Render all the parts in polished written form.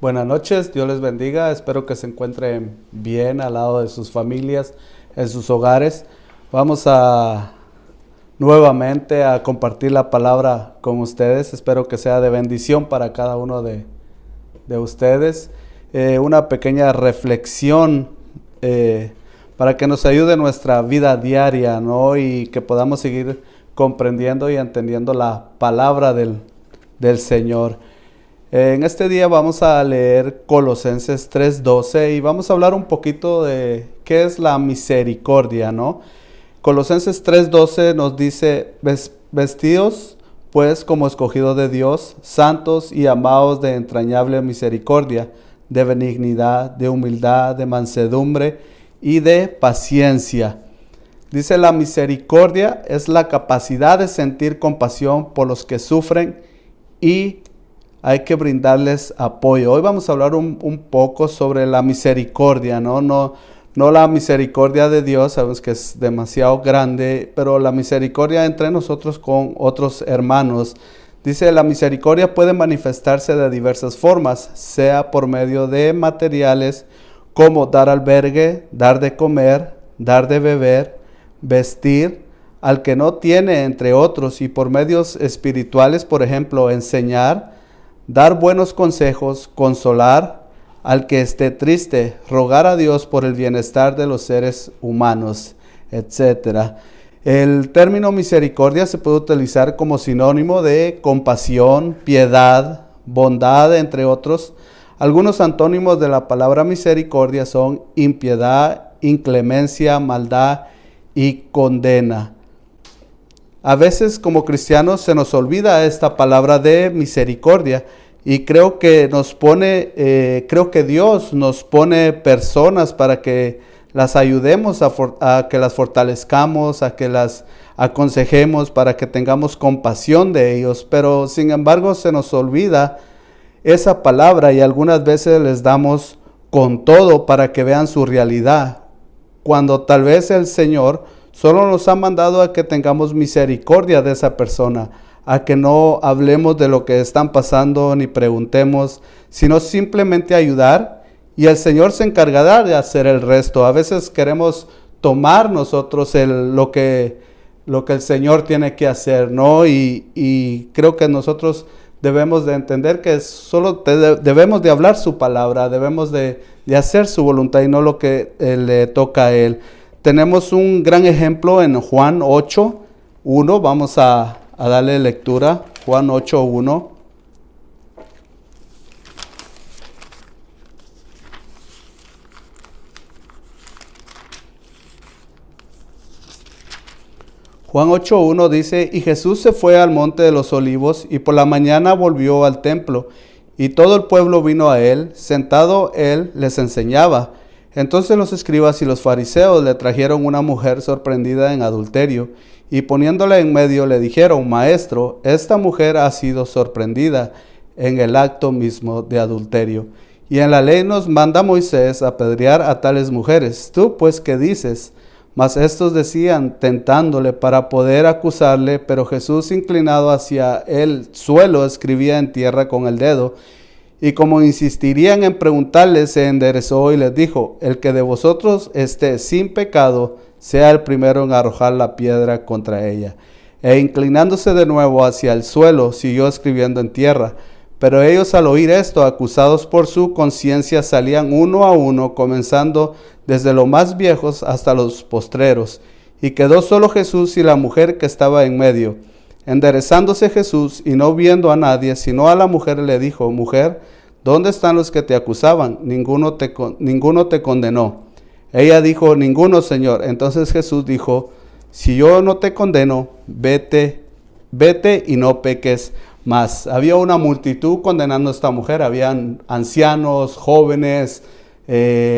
Buenas noches, Dios les bendiga, espero que se encuentren bien al lado de sus familias, en sus hogares. Vamos a nuevamente a compartir la palabra con ustedes, espero que sea de bendición para cada uno de ustedes. Una pequeña reflexión para que nos ayude en nuestra vida diaria, ¿no? Y que podamos seguir comprendiendo y entendiendo la palabra del Señor. En este día vamos a leer Colosenses 3:12 y vamos a hablar un poquito de qué es la misericordia, ¿no? Colosenses 3:12 nos dice, vestidos pues como escogidos de Dios, santos y amados de entrañable misericordia, de benignidad, de humildad, de mansedumbre y de paciencia. Dice, la misericordia es la capacidad de sentir compasión por los que sufren y hay que brindarles apoyo. Hoy vamos a hablar un poco sobre la misericordia, ¿no? No la misericordia de Dios, sabemos que es demasiado grande, pero la misericordia entre nosotros con otros hermanos. Dice, la misericordia puede manifestarse de diversas formas, sea por medio de materiales como dar albergue, dar de comer, dar de beber, vestir al que no tiene, entre otros, y por medios espirituales, por ejemplo, enseñar, dar buenos consejos, consolar al que esté triste, rogar a Dios por el bienestar de los seres humanos, etc. El término misericordia se puede utilizar como sinónimo de compasión, piedad, bondad, entre otros. Algunos antónimos de la palabra misericordia son impiedad, inclemencia, maldad y condena. A veces como cristianos se nos olvida esta palabra de misericordia y creo que Dios nos pone personas para que las ayudemos a que las fortalezcamos, a que las aconsejemos, para que tengamos compasión de ellos, pero sin embargo se nos olvida esa palabra y algunas veces les damos con todo para que vean su realidad, cuando tal vez el Señor solo nos ha mandado a que tengamos misericordia de esa persona, a que no hablemos de lo que están pasando ni preguntemos, sino simplemente ayudar y el Señor se encargará de hacer el resto. A veces queremos tomar nosotros lo que el Señor tiene que hacer, ¿no? Y creo que nosotros debemos de entender que solo debemos de hablar su palabra, debemos de hacer su voluntad y no lo que le toca a Él. Tenemos un gran ejemplo en Juan 8:1. Vamos a darle lectura. Juan 8:1. Juan 8:1 dice, y Jesús se fue al monte de los olivos y por la mañana volvió al templo y todo el pueblo vino a él. Sentado él les enseñaba. Entonces los escribas y los fariseos le trajeron una mujer sorprendida en adulterio, y poniéndola en medio le dijeron, Maestro, esta mujer ha sido sorprendida en el acto mismo de adulterio. Y en la ley nos manda Moisés apedrear a tales mujeres. ¿Tú pues qué dices? Mas estos decían, tentándole para poder acusarle, pero Jesús, inclinado hacia el suelo, escribía en tierra con el dedo. Y como insistirían en preguntarle, se enderezó y les dijo, el que de vosotros esté sin pecado, sea el primero en arrojar la piedra contra ella. E inclinándose de nuevo hacia el suelo, siguió escribiendo en tierra. Pero ellos al oír esto, acusados por su conciencia, salían uno a uno, comenzando desde los más viejos hasta los postreros. Y quedó solo Jesús y la mujer que estaba en medio. Enderezándose Jesús y no viendo a nadie, sino a la mujer, le dijo, Mujer, ¿dónde están los que te acusaban? Ninguno te condenó. Ella dijo, Ninguno, Señor. Entonces Jesús dijo, Si yo no te condeno, vete y no peques más. Había una multitud condenando a esta mujer. Habían ancianos, jóvenes,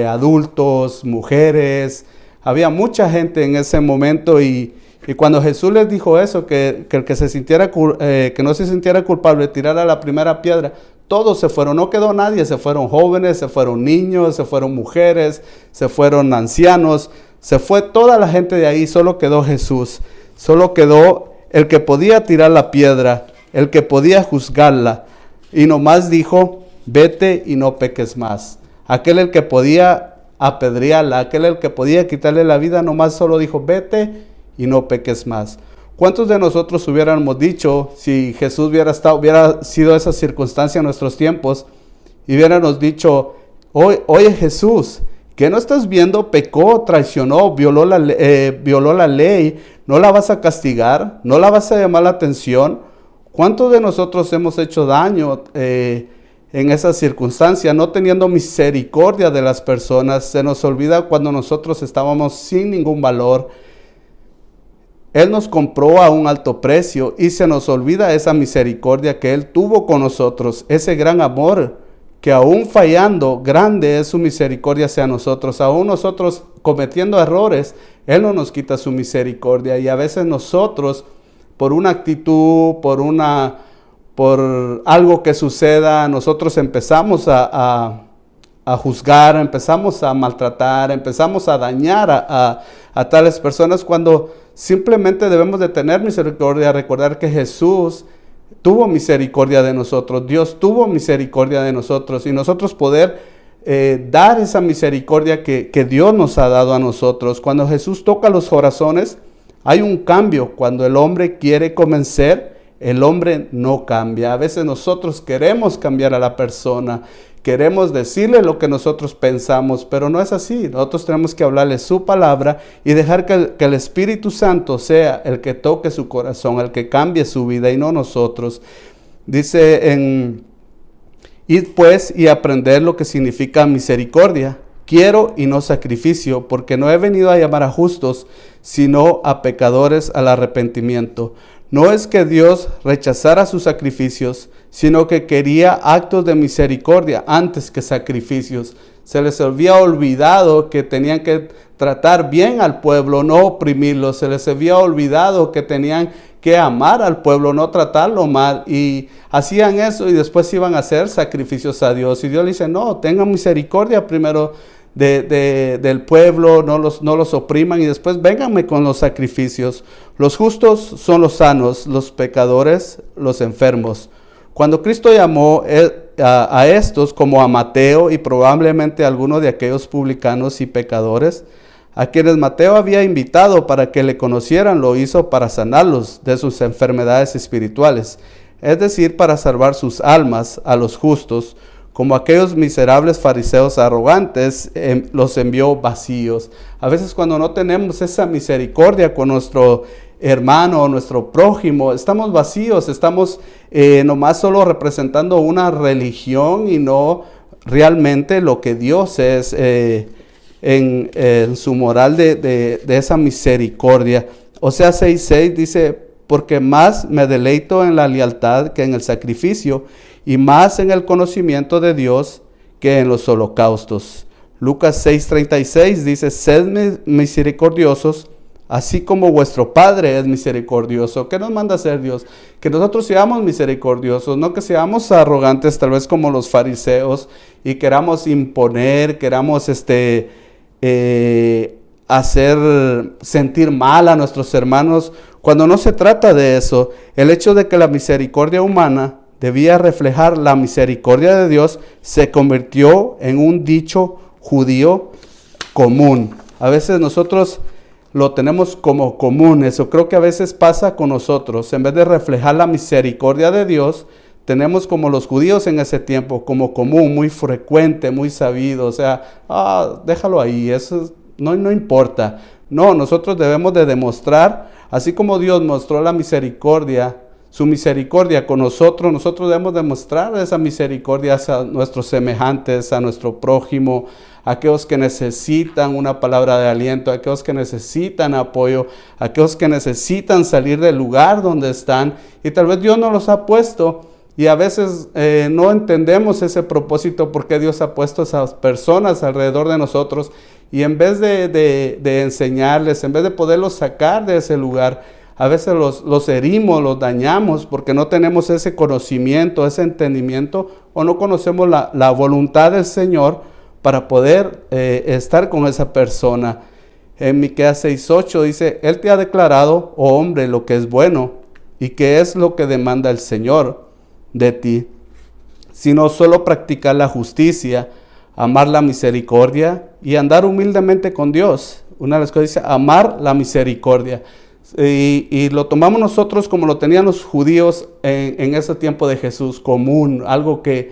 adultos, mujeres. Había mucha gente en ese momento y cuando Jesús les dijo eso, que el que no se sintiera culpable tirara la primera piedra, todos se fueron, no quedó nadie, se fueron jóvenes, se fueron niños, se fueron mujeres, se fueron ancianos, se fue toda la gente de ahí, solo quedó Jesús, solo quedó el que podía tirar la piedra, el que podía juzgarla, y nomás dijo, vete y no peques más. Aquel el que podía apedrearla, aquel el que podía quitarle la vida, nomás solo dijo, vete y no peques más. ¿Cuántos de nosotros hubiéramos dicho, si Jesús hubiera sido esa circunstancia en nuestros tiempos, y hubiéramos dicho, oye Jesús, ¿qué no estás viendo? Pecó, traicionó, violó la ley, ¿no la vas a castigar? ¿No la vas a llamar la atención? ¿Cuántos de nosotros hemos hecho daño en esa circunstancia, no teniendo misericordia de las personas? Se nos olvida cuando nosotros estábamos sin ningún valor. Él nos compró a un alto precio y se nos olvida esa misericordia que Él tuvo con nosotros, ese gran amor que aún fallando, grande es su misericordia hacia nosotros. Aún nosotros cometiendo errores, Él no nos quita su misericordia. Y a veces nosotros, por una actitud, por algo que suceda, nosotros empezamos a juzgar, empezamos a maltratar, empezamos a dañar a tales personas, cuando simplemente debemos de tener misericordia, recordar que Jesús tuvo misericordia de nosotros, Dios tuvo misericordia de nosotros, y nosotros poder dar esa misericordia que Dios nos ha dado a nosotros. Cuando Jesús toca los corazones, hay un cambio. Cuando el hombre quiere convencer, el hombre no cambia. A veces nosotros queremos cambiar a la persona, queremos decirle lo que nosotros pensamos, pero no es así. Nosotros tenemos que hablarle su palabra y dejar que el Espíritu Santo sea el que toque su corazón, el que cambie su vida, y no nosotros. Dice id pues y aprender lo que significa misericordia. Quiero y no sacrificio, porque no he venido a llamar a justos, sino a pecadores al arrepentimiento. No es que Dios rechazara sus sacrificios, sino que quería actos de misericordia antes que sacrificios. Se les había olvidado que tenían que tratar bien al pueblo, no oprimirlo. Se les había olvidado que tenían que amar al pueblo, no tratarlo mal. Y hacían eso y después iban a hacer sacrificios a Dios. Y Dios le dice, no, tengan misericordia primero del pueblo, no los opriman, y después vénganme con los sacrificios. Los justos son los sanos, los pecadores los enfermos. Cuando Cristo llamó a estos, como a Mateo y probablemente a algunos de aquellos publicanos y pecadores, a quienes Mateo había invitado para que le conocieran, lo hizo para sanarlos de sus enfermedades espirituales, es decir, para salvar sus almas. A los justos, como aquellos miserables fariseos arrogantes, los envió vacíos. A veces cuando no tenemos esa misericordia con nuestro hermano o nuestro prójimo, estamos vacíos, estamos nomás solo representando una religión y no realmente lo que Dios es en su moral de esa misericordia. Oseas 6:6 dice, porque más me deleito en la lealtad que en el sacrificio, y más en el conocimiento de Dios que en los holocaustos. Lucas 6:36 dice, sed misericordiosos, así como vuestro Padre es misericordioso. ¿Qué nos manda hacer Dios? Que nosotros seamos misericordiosos, no que seamos arrogantes, tal vez como los fariseos, y queramos imponer, queramos hacer sentir mal a nuestros hermanos, cuando no se trata de eso. El hecho de que la misericordia humana debía reflejar la misericordia de Dios se convirtió en un dicho judío común. A veces nosotros lo tenemos como común. Eso creo que a veces pasa con nosotros. En vez de reflejar la misericordia de Dios, tenemos como los judíos en ese tiempo, como común, muy frecuente, muy sabido. O sea, déjalo ahí, eso no importa. No, nosotros debemos de demostrar, así como Dios mostró la misericordia, su misericordia con nosotros, nosotros debemos demostrar esa misericordia hacia nuestros semejantes, a nuestro prójimo, a aquellos que necesitan una palabra de aliento, a aquellos que necesitan apoyo, a aquellos que necesitan salir del lugar donde están, y tal vez Dios no los ha puesto, y a veces no entendemos ese propósito, porque Dios ha puesto esas personas alrededor de nosotros, y en vez de enseñarles, en vez de poderlos sacar de ese lugar, a veces los herimos, los dañamos, porque no tenemos ese conocimiento, ese entendimiento, o no conocemos la voluntad del Señor para poder estar con esa persona. En Miqueas 6:8 dice, Él te ha declarado, oh hombre, lo que es bueno, y qué es lo que demanda el Señor de ti. sino solo practicar la justicia, amar la misericordia y andar humildemente con Dios. Una de las cosas dice, amar la misericordia. Y lo tomamos nosotros como lo tenían los judíos en ese tiempo de Jesús, común, algo que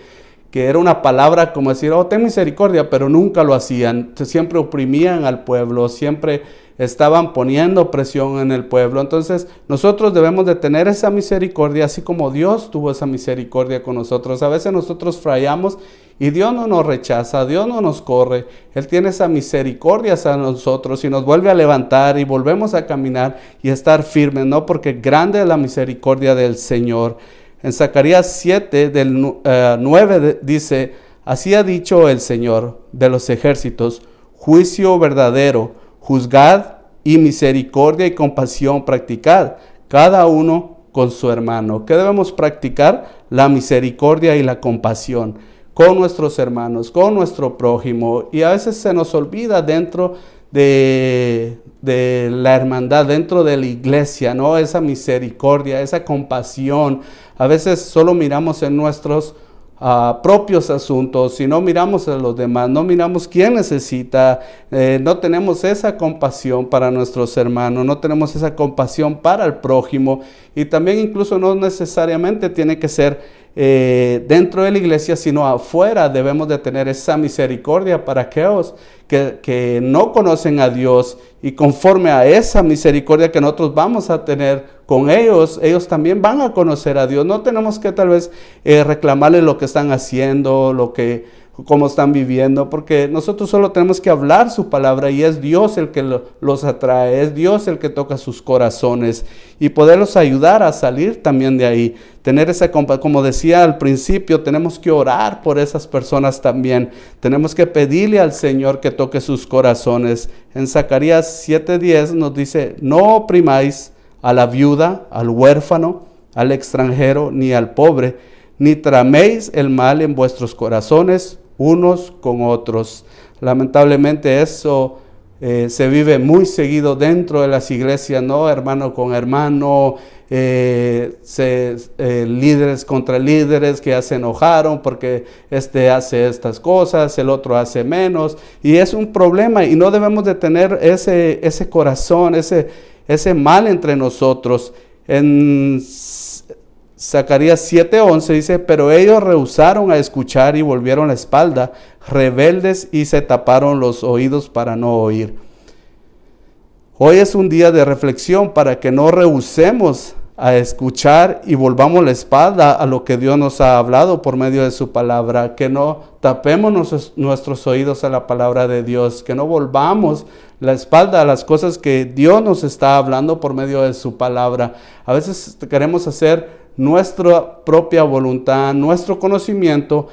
era una palabra como decir, oh, ten misericordia, pero nunca lo hacían. Siempre oprimían al pueblo, siempre estaban poniendo presión en el pueblo. Entonces nosotros debemos de tener esa misericordia, así como Dios tuvo esa misericordia con nosotros. A veces nosotros fallamos y Dios no nos rechaza, Dios no nos corre. Él tiene esa misericordia hacia nosotros y nos vuelve a levantar y volvemos a caminar y estar firmes, ¿no? Porque grande es la misericordia del Señor. En Zacarías 7, del 9 dice, así ha dicho el Señor de los ejércitos, juicio verdadero, juzgad y misericordia y compasión practicad, cada uno con su hermano. ¿Qué debemos practicar? La misericordia y la compasión con nuestros hermanos, con nuestro prójimo. Y a veces se nos olvida dentro de la hermandad, dentro de la iglesia, ¿no? Esa misericordia, esa compasión. A veces solo miramos en nuestros propios asuntos y no miramos a los demás, no miramos quién necesita, no tenemos esa compasión para nuestros hermanos, no tenemos esa compasión para el prójimo, y también incluso no necesariamente tiene que ser dentro de la iglesia, sino afuera debemos de tener esa misericordia para aquellos que no conocen a Dios, y conforme a esa misericordia que nosotros vamos a tener con ellos, ellos también van a conocer a Dios. No tenemos que tal vez reclamarles lo que están haciendo, cómo están viviendo, porque nosotros solo tenemos que hablar su palabra, y es Dios el que los atrae, es Dios el que toca sus corazones, y poderlos ayudar a salir también de ahí. Tener esa compasión, como decía al principio, tenemos que orar por esas personas también. Tenemos que pedirle al Señor que toque sus corazones. En Zacarías 7:10 nos dice, no oprimáis a la viuda, al huérfano, al extranjero, ni al pobre, ni traméis el mal en vuestros corazones unos con otros. Lamentablemente eso se vive muy seguido dentro de las iglesias, ¿no? Hermano con hermano, líderes contra líderes que ya se enojaron porque este hace estas cosas, el otro hace menos, y es un problema, y no debemos de tener ese corazón, ese mal entre nosotros. En Zacarías 7:11 dice, pero ellos rehusaron a escuchar y volvieron la espalda, rebeldes, y se taparon los oídos para no oír. Hoy es un día de reflexión para que no rehusemos a escuchar y volvamos la espalda a lo que Dios nos ha hablado por medio de su palabra, que no tapemos nuestros oídos a la palabra de Dios, que no volvamos la espalda a las cosas que Dios nos está hablando por medio de su palabra. A veces queremos hacer nuestra propia voluntad, nuestro conocimiento,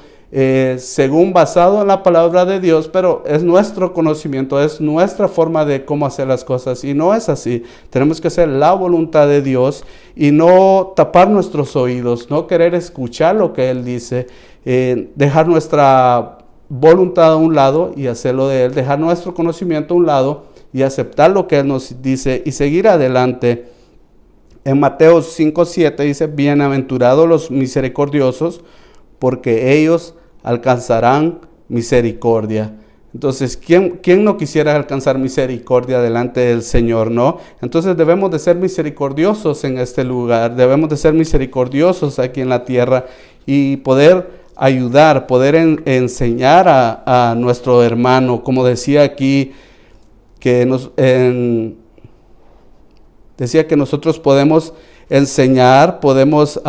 según basado en la palabra de Dios, pero es nuestro conocimiento, es nuestra forma de cómo hacer las cosas, y no es así. Tenemos que hacer la voluntad de Dios y no tapar nuestros oídos, no querer escuchar lo que Él dice, dejar nuestra voluntad a un lado y hacerlo de Él, dejar nuestro conocimiento a un lado y aceptar lo que Él nos dice y seguir adelante. En Mateo 5:7 dice, bienaventurados los misericordiosos, porque ellos alcanzarán misericordia. Entonces, ¿quién no quisiera alcanzar misericordia delante del Señor, no? Entonces debemos de ser misericordiosos en este lugar, debemos de ser misericordiosos aquí en la tierra y poder ayudar, poder enseñar a nuestro hermano, como decía aquí, decía que nosotros podemos enseñar, podemos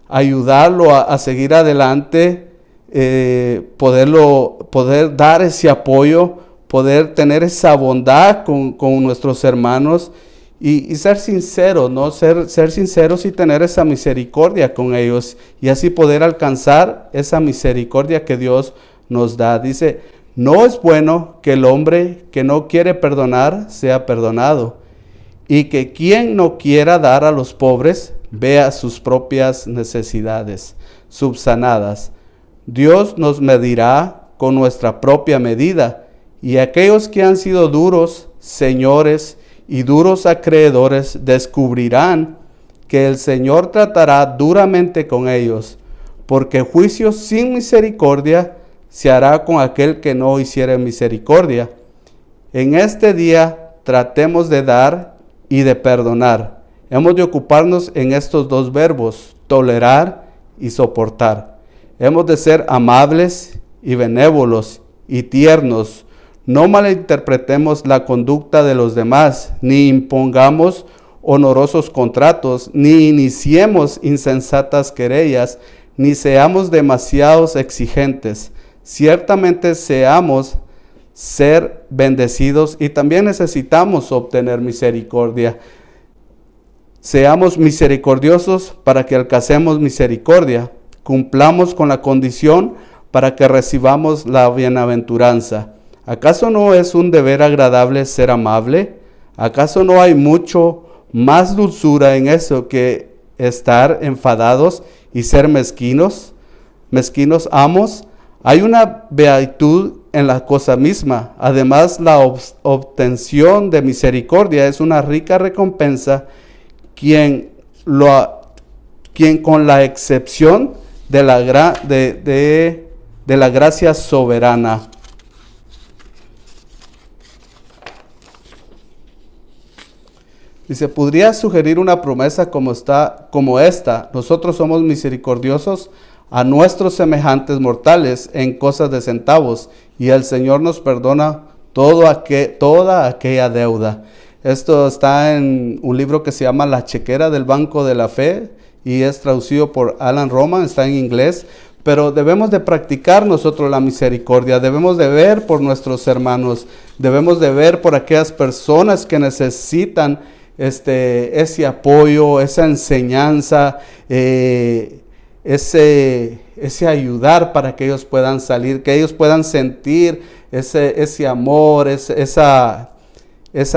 ayudarlo a seguir adelante, poder dar ese apoyo, poder tener esa bondad con nuestros hermanos y ser sinceros, ¿no? Ser sinceros y tener esa misericordia con ellos, y así poder alcanzar esa misericordia que Dios nos da. Dice, no es bueno que el hombre que no quiere perdonar sea perdonado, y que quien no quiera dar a los pobres vea sus propias necesidades subsanadas. Dios nos medirá con nuestra propia medida, y aquellos que han sido duros señores y duros acreedores descubrirán que el Señor tratará duramente con ellos, porque juicio sin misericordia se hará con aquel que no hiciere misericordia. En este día tratemos de dar y de perdonar. Hemos de ocuparnos en estos dos verbos, tolerar y soportar. Hemos de ser amables y benévolos y tiernos. No malinterpretemos la conducta de los demás, ni impongamos honorosos contratos, ni iniciemos insensatas querellas, ni seamos demasiados exigentes. Ciertamente seamos ser bendecidos y también necesitamos obtener misericordia. Seamos misericordiosos para que alcancemos misericordia. Cumplamos con la condición para que recibamos la bienaventuranza. ¿Acaso no es un deber agradable ser amable? ¿Acaso no hay mucho más dulzura en eso que estar enfadados y ser mezquinos amos? Hay una beatitud en la cosa misma. Además, la obtención de misericordia es una rica recompensa, quien con la excepción de la gracia soberana. Dice, ¿podría sugerir una promesa como esta? Nosotros somos misericordiosos a nuestros semejantes mortales en cosas de centavos, y el Señor nos perdona toda aquella deuda. Esto está en un libro que se llama La chequera del Banco de la Fe, y es traducido por Alan Roman, está en inglés. Pero debemos de practicar nosotros la misericordia, debemos de ver por nuestros hermanos, debemos de ver por aquellas personas que necesitan ese apoyo, esa enseñanza, ese ayudar para que ellos puedan salir, que ellos puedan sentir ese amor, esa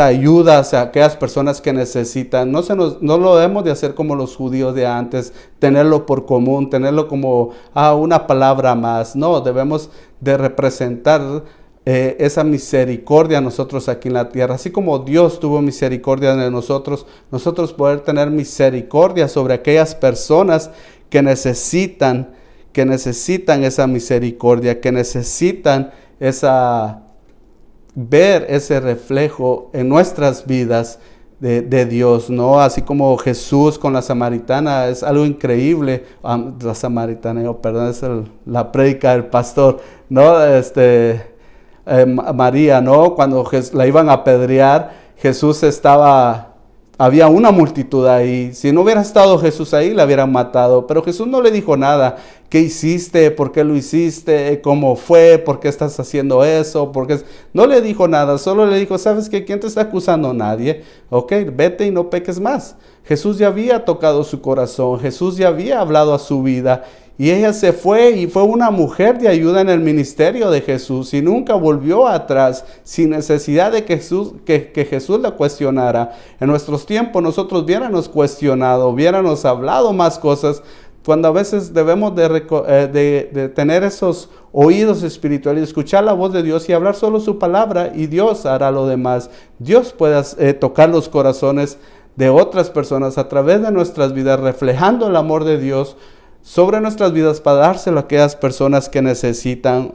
ayuda hacia aquellas personas que necesitan. No lo debemos de hacer como los judíos de antes, tenerlo por común, tenerlo como una palabra más. No, debemos de representar esa misericordia nosotros aquí en la tierra. Así como Dios tuvo misericordia de nosotros poder tener misericordia sobre aquellas personas que necesitan esa misericordia, que necesitan ver ese reflejo en nuestras vidas de Dios, ¿no? Así como Jesús con la samaritana, es algo increíble. La samaritana, perdón, es la prédica del pastor, ¿no? María, ¿no? Cuando la iban a apedrear, había una multitud ahí. Si no hubiera estado Jesús ahí, la hubieran matado. Pero Jesús no le dijo nada. ¿Qué hiciste? ¿Por qué lo hiciste? ¿Cómo fue? ¿Por qué estás haciendo eso? No le dijo nada. Solo le dijo, ¿sabes qué? ¿Quién te está acusando? Nadie. Ok, vete y no peques más. Jesús ya había tocado su corazón. Jesús ya había hablado a su vida. Y ella se fue y fue una mujer de ayuda en el ministerio de Jesús y nunca volvió atrás sin necesidad de que Jesús la cuestionara. En nuestros tiempos nosotros hubiéramos cuestionado, hubiéramos hablado más cosas, cuando a veces debemos de tener esos oídos espirituales, escuchar la voz de Dios y hablar solo su palabra, y Dios hará lo demás. Dios puede tocar los corazones de otras personas a través de nuestras vidas, reflejando el amor de Dios sobre nuestras vidas para dárselo a aquellas personas que necesitan.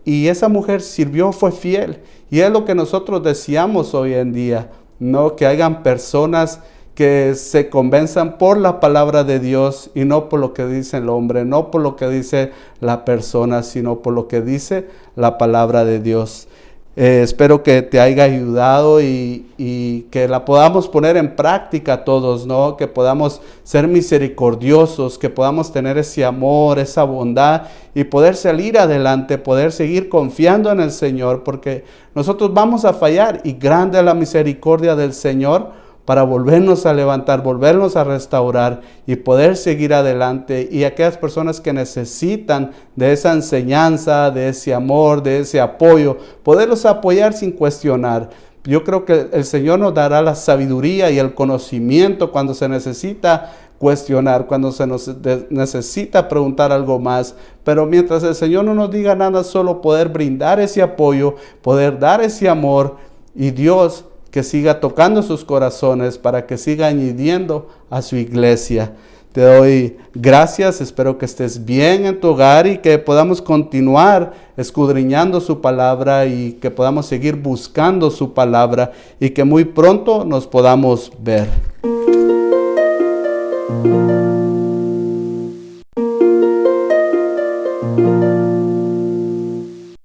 Y esa mujer sirvió, fue fiel. Y es lo que nosotros deseamos hoy en día, ¿no? Que hayan personas que se convenzan por la palabra de Dios y no por lo que dice el hombre, no por lo que dice la persona, sino por lo que dice la palabra de Dios. Espero que te haya ayudado y que la podamos poner en práctica todos, ¿no? Que podamos ser misericordiosos, que podamos tener ese amor, esa bondad y poder salir adelante, poder seguir confiando en el Señor, porque nosotros vamos a fallar y grande es la misericordia del Señor para volvernos a levantar, volvernos a restaurar y poder seguir adelante. Y aquellas personas que necesitan de esa enseñanza, de ese amor, de ese apoyo, poderlos apoyar sin cuestionar. Yo creo que el Señor nos dará la sabiduría y el conocimiento cuando se necesita cuestionar, cuando se nos necesita preguntar algo más. Pero mientras el Señor no nos diga nada, solo poder brindar ese apoyo, poder dar ese amor, y Dios que siga tocando sus corazones para que siga añadiendo a su iglesia. Te doy gracias, espero que estés bien en tu hogar y que podamos continuar escudriñando su palabra y que podamos seguir buscando su palabra y que muy pronto nos podamos ver.